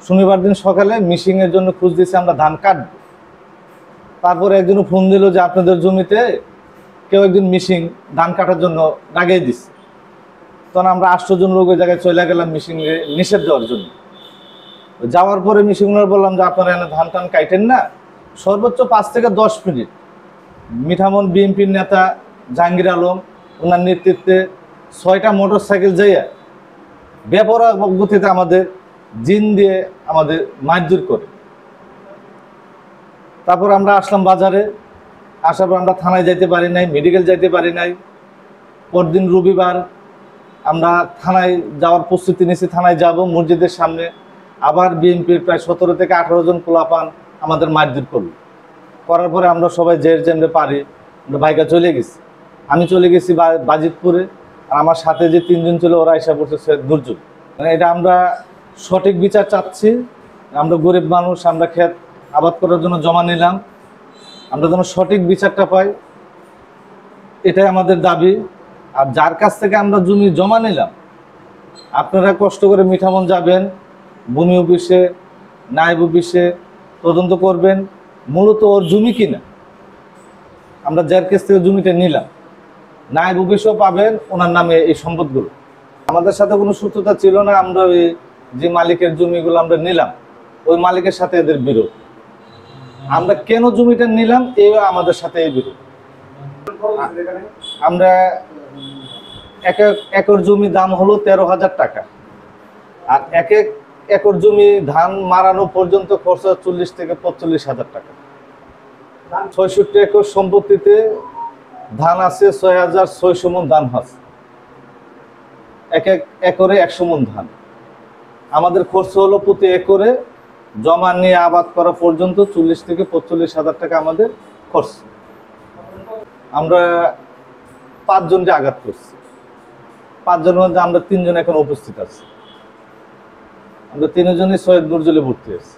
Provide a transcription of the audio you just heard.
শনিবার দিন সকালে মিশিংয়ের জন্য খোঁজ দিয়েছি, আমরা ধান কাটব। তারপরে একজন ফোন দিল যে আপনাদের জমিতে কেউ একজন মিশিং ধান কাটার জন্য লাগিয়ে দিচ্ছে। তখন আমরা 8 জন লোক ওই জায়গায় চলে গেলাম মিশিংয়ে নিষেধ দেওয়ার জন্য। যাওয়ার পরে মিশিংগুলোর বললাম যে আপনারা এনে ধান টান কাটেন না। সর্বোচ্চ 5 থেকে 10 মিনিট মিঠামন বিএনপির নেতা জাহাঙ্গীর আলম ওনার নেতৃত্বে 6টা মোটরসাইকেল যাইয়া বেপরোয়া গতিতে আমাদের জিন দিয়ে আমাদের মারধর করে। তারপর আমরা আসলাম বাজারে, আসার পর আমরা থানায় যাইতে পারি নাই, মেডিকেল যাইতে পারি নাই। পরদিন রবিবার আমরা থানায় যাওয়ার প্রস্তুতি নিয়েছি, থানায় যাব মসজিদের সামনে। আবার বিএনপির প্রায় 17 থেকে 18 জন পোলাপান আমাদের মারধর করলো। করার পরে আমরা সবাই যেমনি পারি আমরা বাইকা চলে গেছি। আমি চলে গেছি বাজিতপুরে, আর আমার সাথে যে 3 জন ছিল ওরা এসে পড়ছে দুর্যোগ। মানে এটা আমরা সঠিক বিচার চাচ্ছি। আমরা গরিব মানুষ, আমরা ক্ষেত আবাদ করার জন্য জমা নিলাম, আমরা যেন সঠিক বিচারটা পাই, এটাই আমাদের দাবি। আর যার কাছ থেকে আমরা জমি জমা নিলাম, আপনারা কষ্ট করে মিঠামন যাবেন, ভূমি অফিসে, নায়েব অফিসে তদন্ত করবেন মূলত ওর জমি কিনা। আমরা যার কাছ থেকে জমিটা নিলাম, নায়েব অফিসেও পাবেন ওনার নামে এই সম্পদগুলো। আমাদের সাথে কোনো সূত্রতা ছিল না। আমরা ওই যে মালিকের জমিগুলো আমরা নিলাম, ওই মালিকের সাথে এদের বিরোধ। আমরা কেন জমিটা নিলাম এই আমাদের সাথে এই বিরোধ। আমরা এক একর জমি দাম হলো 13,000 টাকা, আর এক একর জমি ধান মারানো পর্যন্ত খরচ 40 থেকে 45,000 টাকা। 66 একর সম্পত্তিতে ধান আছে 6,600 মণ ধান আছে, এক একরে 100 মণ ধান। আমাদের খরচ হলো প্রতি একরে জমা নিয়ে আবাদ করা পর্যন্ত 40 থেকে 45,000 টাকা আমাদের খরচ। আমরা 5 জনকে আঘাত করছি। 5 জনের মধ্যে আমরা 3 জন এখন উপস্থিত আছি। আমরা 3 জনই সৈয়দ নজরুলে ভর্তি আছি।